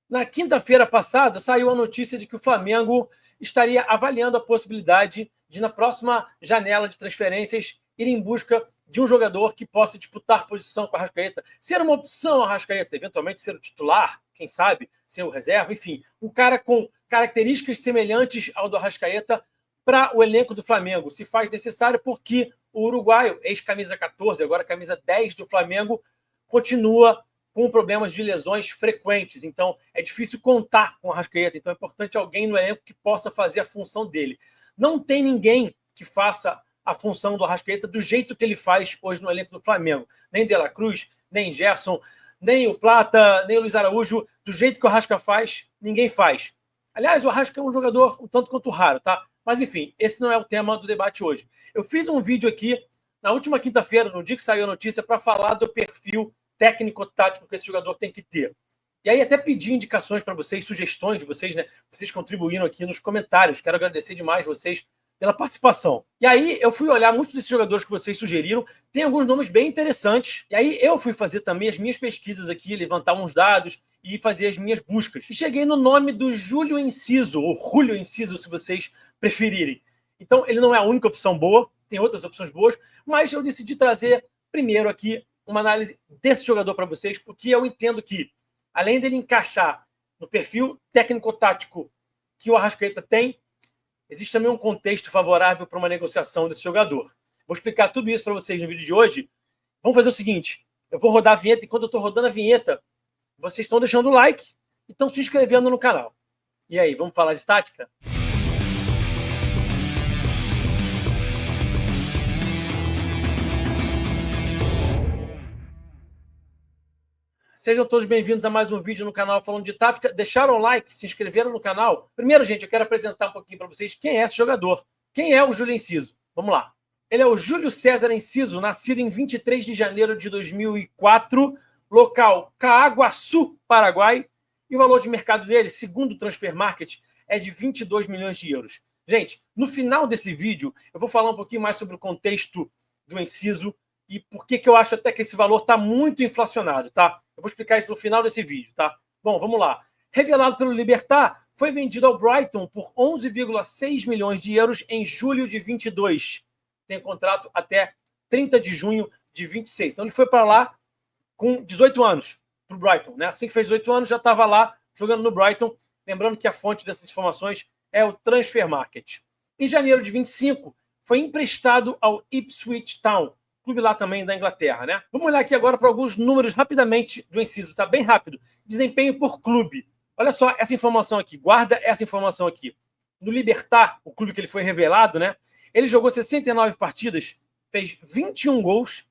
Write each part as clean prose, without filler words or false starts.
Na quinta-feira passada, saiu a notícia de que o Flamengo estaria avaliando a possibilidade de, na próxima janela de transferências, ir em busca de um jogador que possa disputar posição com a Arrascaeta, ser uma opção a Arrascaeta, eventualmente ser o titular, quem sabe, ser o reserva, enfim, um cara com características semelhantes ao do Arrascaeta para o elenco do Flamengo, se faz necessário, porque o uruguaio, ex-camisa 14, agora camisa 10 do Flamengo, continua com problemas de lesões frequentes. Então, é difícil contar com o Arrascaeta. Então, é importante alguém no elenco que possa fazer a função dele. Não tem ninguém que faça a função do Arrascaeta do jeito que ele faz hoje no elenco do Flamengo. Nem De La Cruz, nem Gerson, nem o Plata, nem o Luiz Araújo. Do jeito que o Arrasca faz, ninguém faz. Aliás, o Arrasca é um jogador um tanto quanto raro, tá? Mas, enfim, esse não é o tema do debate hoje. Eu fiz um vídeo aqui na última quinta-feira, no dia que saiu a notícia, para falar do perfil técnico-tático que esse jogador tem que ter. E aí até pedi indicações para vocês, sugestões de vocês, né? Vocês contribuíram aqui nos comentários. Quero agradecer demais vocês pela participação. E aí eu fui olhar muitos desses jogadores que vocês sugeriram. Tem alguns nomes bem interessantes. E aí eu fui fazer também as minhas pesquisas aqui, levantar uns dados e fazer as minhas buscas. E cheguei no nome do Júlio Enciso, ou Julio Enciso, se vocês preferirem. Então ele não é a única opção boa, tem outras opções boas, mas eu decidi trazer primeiro aqui uma análise desse jogador para vocês, porque eu entendo que, além dele encaixar no perfil técnico-tático que o Arrascaeta tem, existe também um contexto favorável para uma negociação desse jogador. Vou explicar tudo isso para vocês no vídeo de hoje. Vamos fazer o seguinte, eu vou rodar a vinheta, enquanto eu estou rodando a vinheta, vocês estão deixando o like e estão se inscrevendo no canal. E aí, vamos falar de tática? Sejam todos bem-vindos a mais um vídeo no canal falando de tática. Deixaram o like, se inscreveram no canal? Primeiro, gente, eu quero apresentar um pouquinho para vocês quem é esse jogador. Quem é o Júlio Enciso? Vamos lá. Ele é o Júlio César Enciso, nascido em 23 de janeiro de 2004, local Caaguaçu, Paraguai. E o valor de mercado dele, segundo o Transfer Market, é de 22 milhões de euros. Gente, no final desse vídeo, eu vou falar um pouquinho mais sobre o contexto do Enciso e por que eu acho até que esse valor está muito inflacionado, tá? Eu vou explicar isso no final desse vídeo, tá? Bom, vamos lá. Revelado pelo Libertad, foi vendido ao Brighton por 11,6 milhões de euros em julho de 22. Tem contrato até 30 de junho de 26. Então ele foi para lá com 18 anos, para o Brighton, né? Assim que fez 18 anos, já estava lá jogando no Brighton. Lembrando que a fonte dessas informações é o Transfer Market. Em janeiro de 25, foi emprestado ao Ipswich Town, clube lá também da Inglaterra, né? Vamos olhar aqui agora para alguns números rapidamente do Enciso, tá bem rápido. Desempenho por clube. Olha só essa informação aqui, guarda essa informação aqui. No Libertad, o clube que ele foi revelado, né? Ele jogou 69 partidas, fez 21 gols,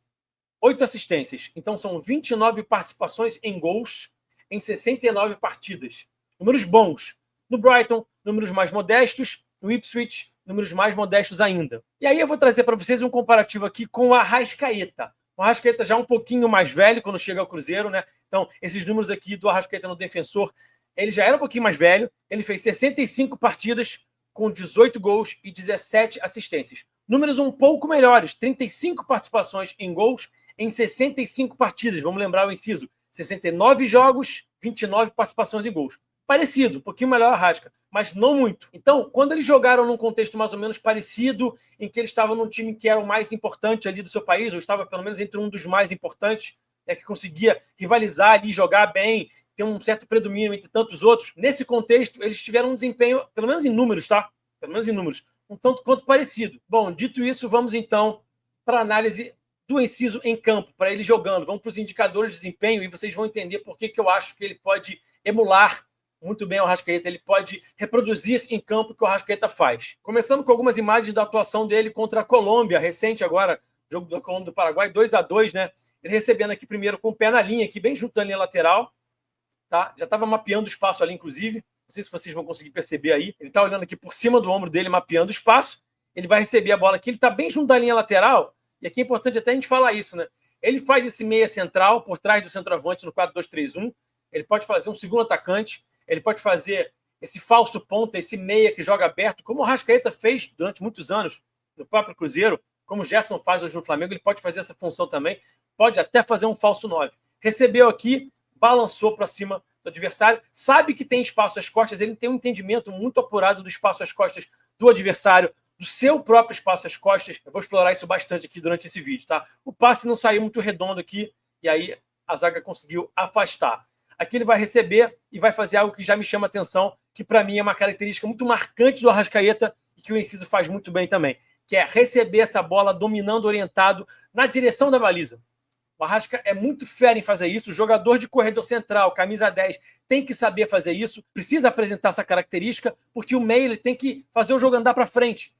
8 assistências. Então são 29 participações em gols em 69 partidas. Números bons. No Brighton, números mais modestos. No Ipswich, números mais modestos ainda. E aí eu vou trazer para vocês um comparativo aqui com o Arrascaeta. O Arrascaeta já um pouquinho mais velho quando chega ao Cruzeiro, né? Então, esses números aqui do Arrascaeta no Defensor, ele já era um pouquinho mais velho. Ele fez 65 partidas com 18 gols e 17 assistências. Números um pouco melhores, 35 participações em gols em 65 partidas. Vamos lembrar o Enciso. 69 jogos, 29 participações em gols. Parecido, um pouquinho melhor a Arrasca, mas não muito. Então, quando eles jogaram num contexto mais ou menos parecido, em que eles estavam num time que era o mais importante ali do seu país, ou estava pelo menos entre um dos mais importantes, que conseguia rivalizar ali, jogar bem, ter um certo predomínio entre tantos outros, nesse contexto, eles tiveram um desempenho, pelo menos em números, tá? Pelo menos em números, um tanto quanto parecido. Bom, dito isso, vamos então para a análise do Enciso em campo, para ele jogando. Vamos para os indicadores de desempenho e vocês vão entender por que eu acho que ele pode emular muito bem o Arrascaeta, ele pode reproduzir em campo o que o Arrascaeta faz. Começando com algumas imagens da atuação dele contra a Colômbia, recente agora, jogo da Colômbia do Paraguai, 2-2, né? Ele recebendo aqui primeiro com o pé na linha, aqui bem junto à linha lateral, tá? Já estava mapeando o espaço ali, inclusive. Não sei se vocês vão conseguir perceber aí. Ele está olhando aqui por cima do ombro dele, mapeando o espaço. Ele vai receber a bola aqui, ele está bem junto à linha lateral, e aqui é importante até a gente falar isso, né? Ele faz esse meia central por trás do centroavante no 4-2-3-1. Ele pode fazer um segundo atacante. Ele pode fazer esse falso ponta, esse meia que joga aberto, como o Arrascaeta fez durante muitos anos no próprio Cruzeiro, como o Gerson faz hoje no Flamengo, ele pode fazer essa função também, pode até fazer um falso 9. Recebeu aqui, balançou para cima do adversário, sabe que tem espaço às costas, ele tem um entendimento muito apurado do espaço às costas do adversário, do seu próprio espaço às costas. Eu vou explorar isso bastante aqui durante esse vídeo, tá? O passe não saiu muito redondo aqui, e aí a zaga conseguiu afastar. Aqui ele vai receber e vai fazer algo que já me chama atenção, que para mim é uma característica muito marcante do Arrascaeta e que o Enciso faz muito bem também, que é receber essa bola dominando, orientado na direção da baliza. O Arrasca é muito fera em fazer isso. O jogador de corredor central, camisa 10, tem que saber fazer isso, precisa apresentar essa característica, porque o meio ele tem que fazer o jogo andar para frente.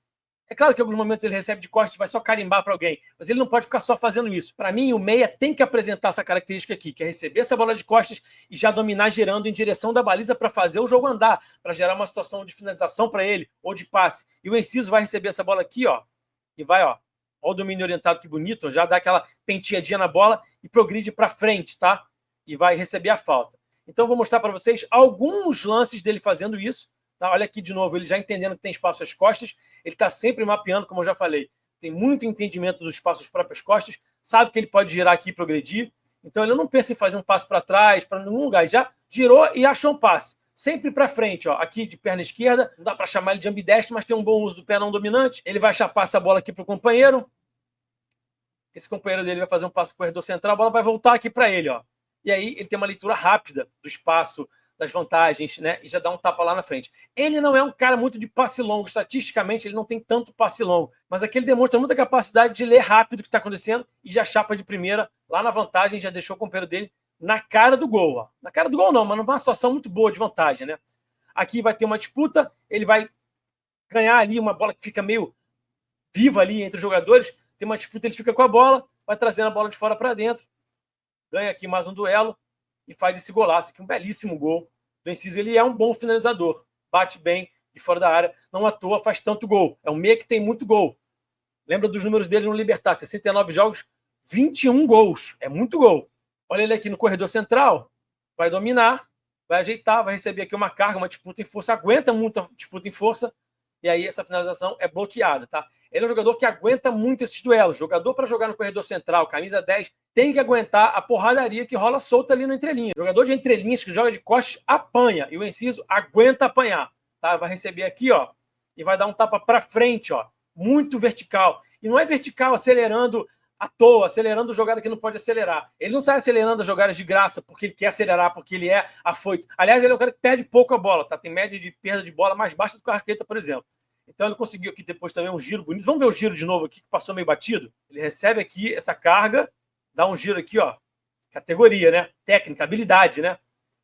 É claro que em alguns momentos ele recebe de costas e vai só carimbar para alguém, mas ele não pode ficar só fazendo isso. Para mim, o meia tem que apresentar essa característica aqui, que é receber essa bola de costas e já dominar girando em direção da baliza para fazer o jogo andar, para gerar uma situação de finalização para ele ou de passe. E o Enciso vai receber essa bola aqui, ó, e vai, ó. Olha o domínio orientado, que bonito, já dá aquela penteadinha na bola e progride para frente, tá? E vai receber a falta. Então, eu vou mostrar para vocês alguns lances dele fazendo isso. Tá? Olha aqui de novo, ele já entendendo que tem espaço às costas, ele está sempre mapeando, como eu já falei, tem muito entendimento dos espaços às próprias costas, sabe que ele pode girar aqui e progredir, então ele não pensa em fazer um passo para trás, para nenhum lugar, ele já girou e achou um passe, sempre para frente, ó, aqui de perna esquerda, não dá para chamar ele de ambidestro, mas tem um bom uso do pé não dominante, ele vai chapar essa bola aqui para o companheiro, esse companheiro dele vai fazer um passe corredor central, a bola vai voltar aqui para ele, ó, e aí ele tem uma leitura rápida do espaço, das vantagens, né? E já dá um tapa lá na frente. Ele não é um cara muito de passe longo, estatisticamente ele não tem tanto passe longo, mas aqui ele demonstra muita capacidade de ler rápido o que está acontecendo e já chapa de primeira lá na vantagem, já deixou o companheiro dele na cara do gol. Ó. Na cara do gol não, mas numa situação muito boa de vantagem, né? Aqui vai ter uma disputa, ele vai ganhar ali uma bola que fica meio viva ali entre os jogadores, tem uma disputa, ele fica com a bola, vai trazendo a bola de fora para dentro, ganha aqui mais um duelo, e faz esse golaço aqui, um belíssimo gol do Enciso. Ele é um bom finalizador, bate bem de fora da área, não à toa faz tanto gol. É um meia que tem muito gol. Lembra dos números dele no Libertad, 69 jogos, 21 gols. É muito gol. Olha ele aqui no corredor central, vai dominar, vai ajeitar, vai receber aqui uma carga, uma disputa em força, aguenta muito a disputa em força, e aí essa finalização é bloqueada, tá? Ele é um jogador que aguenta muito esses duelos. Jogador para jogar no corredor central, camisa 10, tem que aguentar a porradaria que rola solta ali no entrelinha. Jogador de entrelinhas que joga de costas apanha. E o Enciso aguenta apanhar. Tá? Vai receber aqui, ó, e vai dar um tapa para frente, ó, muito vertical. E não é vertical acelerando à toa, acelerando jogada que não pode acelerar. Ele não sai acelerando as jogadas de graça porque ele quer acelerar, porque ele é afoito. Aliás, ele é o cara que perde pouco a bola, tá? Tem média de perda de bola mais baixa do que o Arrascaeta, por exemplo. Então ele conseguiu aqui depois também um giro bonito. Vamos ver o giro de novo aqui, que passou meio batido. Ele recebe aqui essa carga, dá um giro aqui, ó. Categoria, né? Técnica, habilidade, né?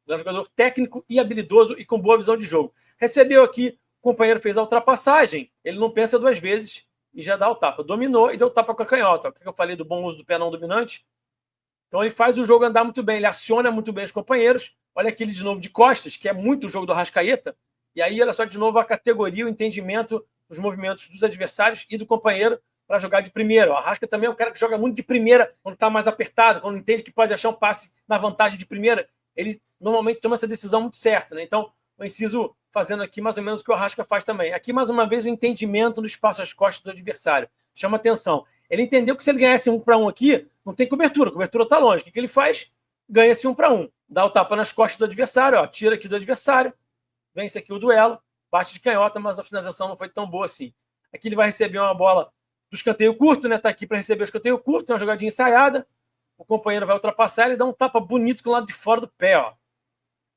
Ele é um jogador técnico e habilidoso e com boa visão de jogo. Recebeu aqui, o companheiro fez a ultrapassagem. Ele não pensa duas vezes e já dá o tapa. Dominou e deu o tapa com a canhota. O que eu falei do bom uso do pé não dominante? Então ele faz o jogo andar muito bem, ele aciona muito bem os companheiros. Olha aquele de novo de costas, que é muito o jogo do Arrascaeta. E aí, olha só de novo a categoria, o entendimento dos movimentos dos adversários e do companheiro para jogar de primeira. O Arrasca também é um cara que joga muito de primeira quando está mais apertado, quando entende que pode achar um passe na vantagem de primeira. Ele normalmente toma essa decisão muito certa, né? Então, o Enciso fazendo aqui mais ou menos o que o Arrasca faz também. Aqui, mais uma vez, o entendimento do espaço às costas do adversário. Chama atenção. Ele entendeu que se ele ganhasse 1-1 aqui, não tem cobertura. A cobertura está longe. O que ele faz? Ganha-se 1-1. Dá o tapa nas costas do adversário, ó, tira aqui do adversário, vence aqui o duelo, bate de canhota, mas a finalização não foi tão boa assim. Aqui ele vai receber uma bola do escanteio curto, né? Tá aqui para receber o escanteio curto, tem uma jogadinha ensaiada, o companheiro vai ultrapassar e dá um tapa bonito com o lado de fora do pé, ó.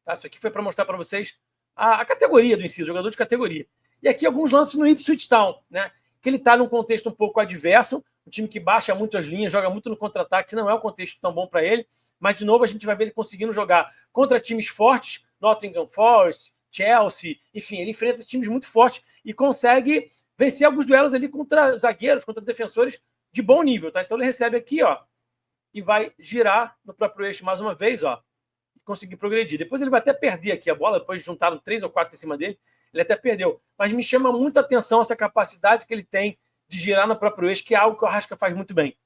Tá? Isso aqui foi para mostrar para vocês a categoria do Enciso, jogador de categoria. E aqui alguns lances no Ipswich Town, né? Que ele tá num contexto um pouco adverso, um time que baixa muito as linhas, joga muito no contra-ataque, que não é um contexto tão bom para ele, mas de novo a gente vai ver ele conseguindo jogar contra times fortes, Nottingham Forest, Chelsea, enfim, ele enfrenta times muito fortes e consegue vencer alguns duelos ali contra zagueiros, contra defensores de bom nível, tá? Então ele recebe aqui, ó, e vai girar no próprio eixo mais uma vez, ó, e conseguir progredir. Depois ele vai até perder aqui a bola, depois juntaram 3 ou 4 em cima dele, ele até perdeu. Mas me chama muito a atenção essa capacidade que ele tem de girar no próprio eixo, que é algo que o Arrasca faz muito bem.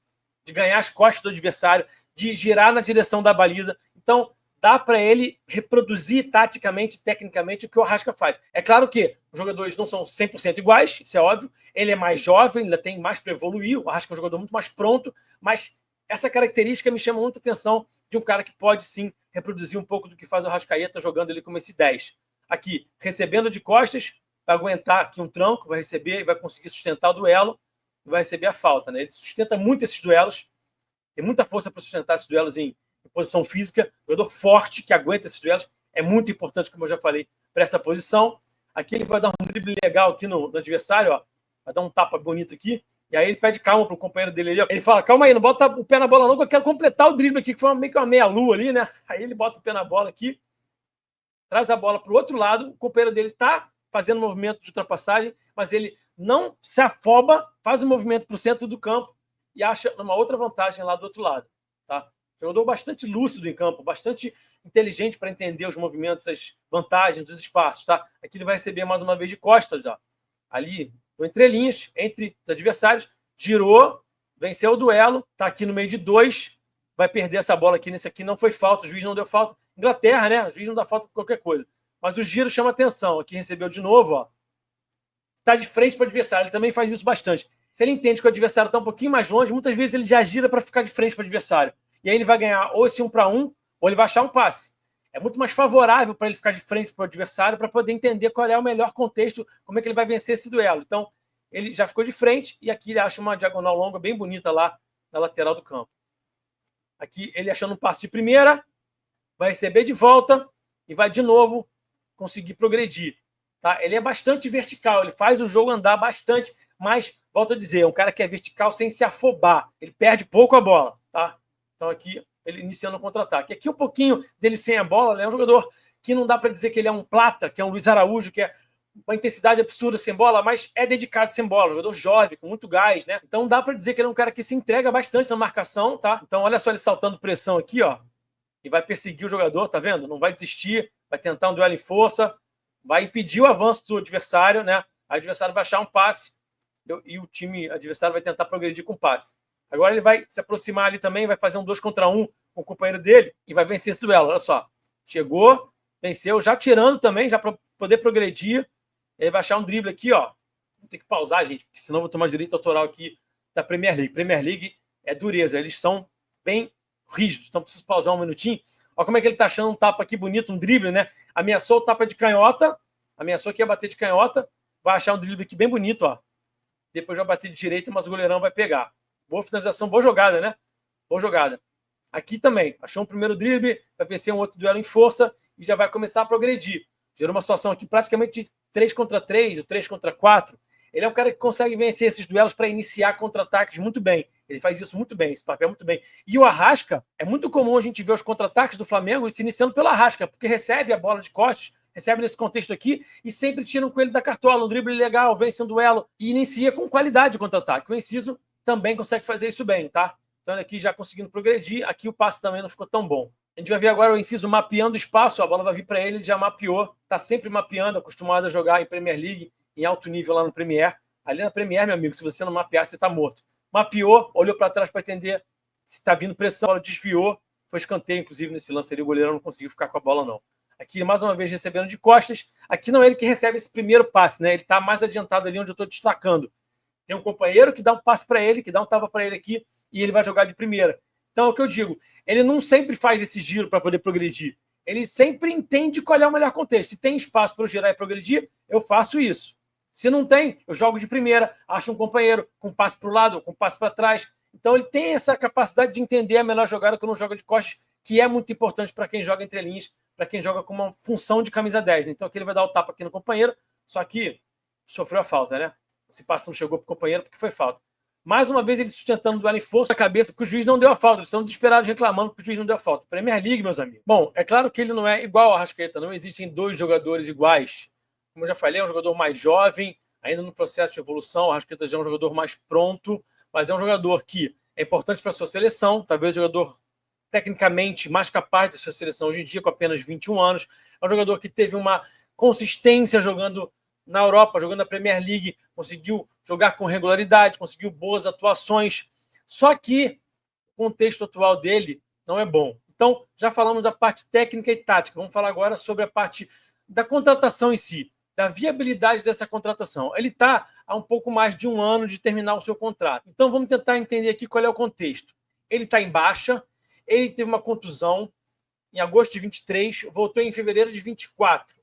De ganhar as costas do adversário, de girar na direção da baliza. Então, dá para ele reproduzir taticamente, tecnicamente, o que o Arrasca faz. É claro que os jogadores não são 100% iguais, isso é óbvio. Ele é mais jovem, ainda tem mais para evoluir. O Arrasca é um jogador muito mais pronto, mas essa característica me chama muita atenção de um cara que pode sim reproduzir um pouco do que faz o Arrascaeta jogando ele como esse 10. Aqui, recebendo de costas, vai aguentar aqui um tranco, vai receber e vai conseguir sustentar o duelo e vai receber a falta, né? Ele sustenta muito esses duelos, tem muita força para sustentar esses duelos em posição física, jogador forte que aguenta esses duelos, é muito importante, como eu já falei, para essa posição. Aqui ele vai dar um drible legal aqui no adversário, ó, vai dar um tapa bonito aqui, e aí ele pede calma pro companheiro dele ali, ó. Ele fala, calma aí, não bota o pé na bola não, que eu quero completar o drible aqui, que foi meio que uma meia-lua ali, né? Aí ele bota o pé na bola aqui, traz a bola pro outro lado, o companheiro dele tá fazendo um movimento de ultrapassagem, mas ele não se afoba, faz o movimento pro centro do campo e acha uma outra vantagem lá do outro lado, tá? Jogador bastante lúcido em campo, bastante inteligente para entender os movimentos, as vantagens dos espaços, tá? Aqui ele vai receber mais uma vez de costas, ó. Ali, no entrelinhas, entre os adversários, girou, venceu o duelo, tá aqui no meio de 2, vai perder essa bola aqui, nesse aqui não foi falta, o juiz não deu falta. Inglaterra, né? O juiz não dá falta por qualquer coisa. Mas o giro chama atenção. Aqui recebeu de novo, ó. Tá de frente para o adversário, ele também faz isso bastante. Se ele entende que o adversário está um pouquinho mais longe, muitas vezes ele já gira para ficar de frente para o adversário. E aí ele vai ganhar ou esse 1 para 1, ou ele vai achar um passe. É muito mais favorável para ele ficar de frente para o adversário para poder entender qual é o melhor contexto, como é que ele vai vencer esse duelo. Então, ele já ficou de frente e aqui ele acha uma diagonal longa bem bonita lá na lateral do campo. Aqui ele achando um passe de primeira, vai receber de volta e vai de novo conseguir progredir. Tá? Ele é bastante vertical, ele faz o jogo andar bastante, mas, volto a dizer, é um cara que é vertical sem se afobar. Ele perde pouco a bola. Tá? Então aqui ele iniciando o contra-ataque. Aqui um pouquinho dele sem a bola, né? É um jogador que não dá para dizer que ele é um Plata, que é um Luiz Araújo, que é uma intensidade absurda sem bola, mas é dedicado sem bola, um jogador jovem, com muito gás, né? Então dá para dizer que ele é um cara que se entrega bastante na marcação, tá? Então olha só ele saltando pressão aqui, ó, e vai perseguir o jogador, tá vendo? Não vai desistir, vai tentar um duelo em força, vai impedir o avanço do adversário, né? O adversário vai achar um passe e o time adversário vai tentar progredir com o passe. Agora ele vai se aproximar ali também, vai fazer um 2 contra 1 com o companheiro dele e vai vencer esse duelo. Olha só, chegou, venceu, já tirando também, já para poder progredir. Ele vai achar um drible aqui, ó. Vou ter que pausar, gente, porque senão vou tomar direito autoral aqui da Premier League. Premier League é dureza, eles são bem rígidos, então preciso pausar um minutinho. Olha como é que ele tá achando um tapa aqui bonito, um drible, né? Ameaçou o tapa de canhota, ameaçou que ia bater de canhota, vai achar um drible aqui bem bonito, ó. Depois vai bater de direita, mas o goleirão vai pegar. Boa finalização, boa jogada, né? Boa jogada. Aqui também, achou um primeiro drible, vai vencer um outro duelo em força e já vai começar a progredir. Gerou uma situação aqui praticamente de 3 contra 3, ou 3 contra 4. Ele é um cara que consegue vencer esses duelos para iniciar contra-ataques muito bem. Ele faz isso muito bem, esse papel muito bem. E o Arrasca, é muito comum a gente ver os contra-ataques do Flamengo se iniciando pelo Arrasca, porque recebe a bola de costas, recebe nesse contexto aqui e sempre tira um coelho da cartola, um drible legal, vence um duelo e inicia com qualidade o contra-ataque. O Enciso também consegue fazer isso bem, tá? Então ele aqui já conseguindo progredir, aqui o passe também não ficou tão bom. A gente vai ver agora o Enciso mapeando o espaço, a bola vai vir para ele, ele já mapeou, tá sempre mapeando, acostumado a jogar em Premier League, em alto nível lá no Premier. Ali na Premier, meu amigo, se você não mapear, você tá morto. Mapeou, olhou para trás para entender se está vindo pressão, a bola desviou, foi escanteio, inclusive, nesse lance ali, o goleirão não conseguiu ficar com a bola, não. Aqui, mais uma vez, recebendo de costas. Aqui não é ele que recebe esse primeiro passe, né? Ele está mais adiantado ali onde eu estou destacando. Tem um companheiro que dá um passe para ele, que dá um tapa para ele aqui, e ele vai jogar de primeira. Então, é o que eu digo, ele não sempre faz esse giro para poder progredir. Ele sempre entende qual é o melhor contexto. Se tem espaço para eu girar e progredir, eu faço isso. Se não tem, eu jogo de primeira, acho um companheiro com passe para o lado ou com passe para trás. Então ele tem essa capacidade de entender a melhor jogada quando joga de costas, que é muito importante para quem joga entre linhas, para quem joga com uma função de camisa 10. Então aqui ele vai dar o tapa aqui no companheiro, só que sofreu a falta, né? Esse passe não chegou para o companheiro porque foi falta. Mais uma vez ele sustentando o duelo em força na cabeça, porque o juiz não deu a falta. Eles estão desesperados reclamando porque o juiz não deu a falta. Premier League, meus amigos. Bom, é claro que ele não é igual ao Arrascaeta, não existem dois jogadores iguais. Como eu já falei, é um jogador mais jovem, ainda no processo de evolução. O Arrascaeta já é um jogador mais pronto, mas é um jogador que é importante para a sua seleção, talvez o jogador tecnicamente mais capaz da sua seleção hoje em dia, com apenas 21 anos. É um jogador que teve uma consistência jogando na Europa, jogando na Premier League, conseguiu jogar com regularidade, conseguiu boas atuações, só que o contexto atual dele não é bom. Então, já falamos da parte técnica e tática, vamos falar agora sobre a parte da contratação em si, da viabilidade dessa contratação. Ele está há um pouco mais de um ano de terminar o seu contrato. Então, vamos tentar entender aqui qual é o contexto. Ele está em baixa, Ele teve uma contusão em agosto de 23, voltou em fevereiro de 24.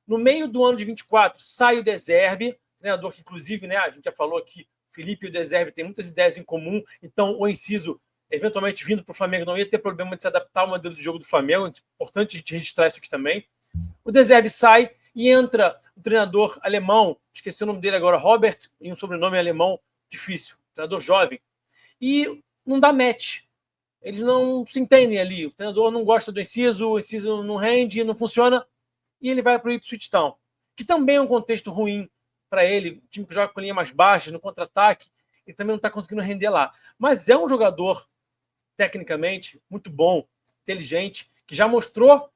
No meio do ano de 24, sai o De Zerbi, treinador que, inclusive, né, a gente já falou aqui, o Felipe e o De Zerbi têm muitas ideias em comum, então o Enciso, eventualmente vindo para o Flamengo, não ia ter problema de se adaptar ao modelo de jogo do Flamengo, é importante a gente registrar isso aqui também. O De Zerbi sai e entra um treinador alemão, esqueci o nome dele agora, Robert, e um sobrenome alemão difícil, treinador jovem, e não dá match. Eles não se entendem ali, o treinador não gosta do Enciso, o Enciso não rende, não funciona, e ele vai para o Ipswich Town, que também é um contexto ruim para ele, time que joga com linha mais baixa, no contra-ataque, ele também não está conseguindo render lá. Mas é um jogador, tecnicamente, muito bom, inteligente, que já mostrou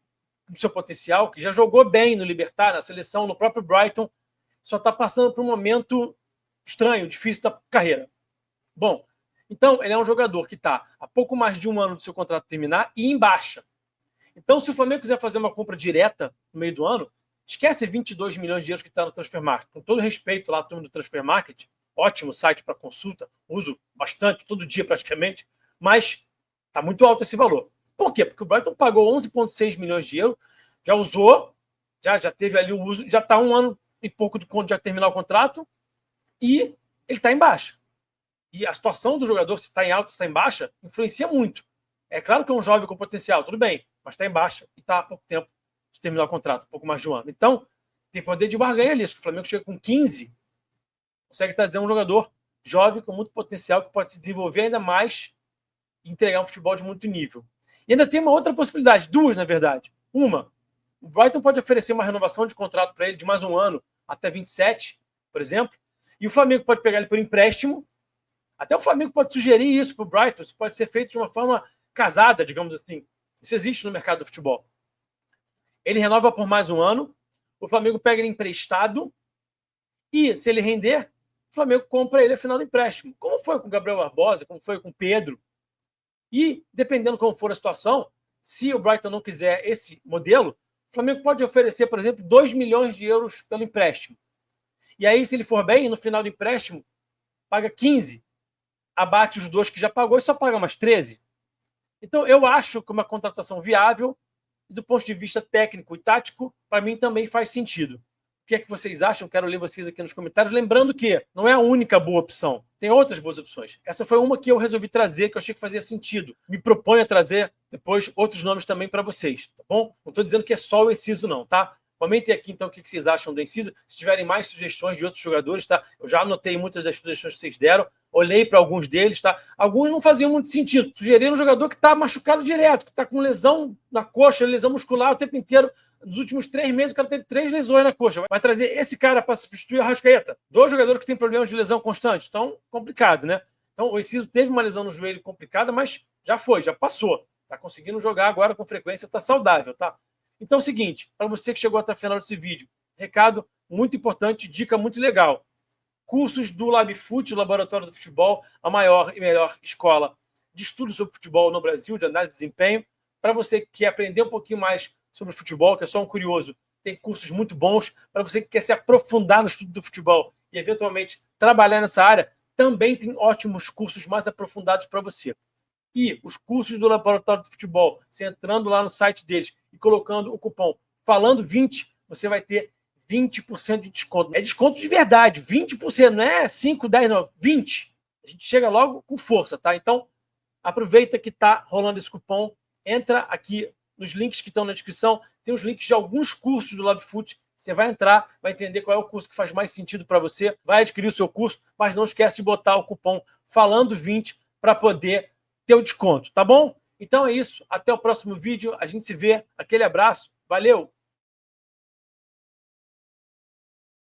o seu potencial, que já jogou bem no Libertad, na seleção, no próprio Brighton, só está passando por um momento estranho, difícil da carreira. Bom, então ele é um jogador que está há pouco mais de um ano do seu contrato terminar e em baixa. Então, se o Flamengo quiser fazer uma compra direta no meio do ano, esquece 22 milhões de euros que está no Transfermarkt. Com todo respeito lá, turma do Transfermarkt, ótimo site para consulta, uso bastante, todo dia praticamente, mas está muito alto esse valor. Por quê? Porque o Brighton pagou 11,6 milhões de euros, já usou, já teve ali o uso, já está um ano e pouco de quando já terminar o contrato, e ele está em baixa. E a situação do jogador, se está em alta ou se está em baixa, influencia muito. É claro que é um jovem com potencial, tudo bem, mas está em baixa e está há pouco tempo de terminar o contrato, um pouco mais de um ano. Então, tem poder de barganha ali. Acho que o Flamengo chega com 15, consegue trazer um jogador jovem com muito potencial que pode se desenvolver ainda mais e entregar um futebol de muito nível. E ainda tem uma outra possibilidade, duas, na verdade. Uma, o Brighton pode oferecer uma renovação de contrato para ele de mais um ano, até 27, por exemplo, e o Flamengo pode pegar ele por empréstimo. Até o Flamengo pode sugerir isso para o Brighton, isso pode ser feito de uma forma casada, digamos assim. Isso existe no mercado do futebol. Ele renova por mais um ano, o Flamengo pega ele emprestado e, se ele render, o Flamengo compra ele a final do empréstimo. Como foi com o Gabriel Barbosa, como foi com o Pedro. E, dependendo como for a situação, se o Brighton não quiser esse modelo, o Flamengo pode oferecer, por exemplo, 2 milhões de euros pelo empréstimo. E aí, se ele for bem, no final do empréstimo, paga 15, abate os 2 que já pagou e só paga mais 13. Então, eu acho que uma contratação viável, do ponto de vista técnico e tático, para mim também faz sentido. O que é que vocês acham? Quero ler vocês aqui nos comentários. Lembrando que não é a única boa opção. Tem outras boas opções. Essa foi uma que eu resolvi trazer, que eu achei que fazia sentido. Me proponho a trazer depois outros nomes também para vocês, tá bom? Não estou dizendo que é só o Enciso, não, tá? Comentem aqui, então, o que vocês acham do Enciso. Se tiverem mais sugestões de outros jogadores, tá? Eu já anotei muitas das sugestões que vocês deram. Olhei para alguns deles, tá? Alguns não faziam muito sentido. Sugeriram um jogador que está machucado direto, que está com lesão na coxa, lesão muscular o tempo inteiro. Nos últimos 3 meses, o cara teve 3 lesões na coxa. Vai trazer esse cara para substituir a Arrascaeta. 2 jogadores que têm problemas de lesão constante. Então, complicado, né? Então, o Enciso teve uma lesão no joelho complicada, mas já foi, já passou. Está conseguindo jogar agora com frequência, está saudável, tá? Então é o seguinte, para você que chegou até o final desse vídeo, recado muito importante, dica muito legal. Cursos do LabFut, o Laboratório do Futebol, a maior e melhor escola de estudos sobre futebol no Brasil, de análise de desempenho. Para você que quer aprender um pouquinho mais sobre futebol, que é só um curioso, tem cursos muito bons. Para você que quer se aprofundar no estudo do futebol e, eventualmente, trabalhar nessa área, também tem ótimos cursos mais aprofundados para você. E os cursos do Laboratório do Futebol, você entrando lá no site deles e colocando o cupom FALANDO20, você vai ter 20% de desconto. É desconto de verdade, 20%, não é 5, 10, não, 20%. A gente chega logo com força, tá? Então, aproveita que tá rolando esse cupom, entra aqui nos links que estão na descrição, tem os links de alguns cursos do LabFut, você vai entrar, vai entender qual é o curso que faz mais sentido para você, vai adquirir o seu curso, mas não esquece de botar o cupom FALANDO20 para poder ter o desconto, tá bom? Então é isso, até o próximo vídeo, a gente se vê, aquele abraço, valeu!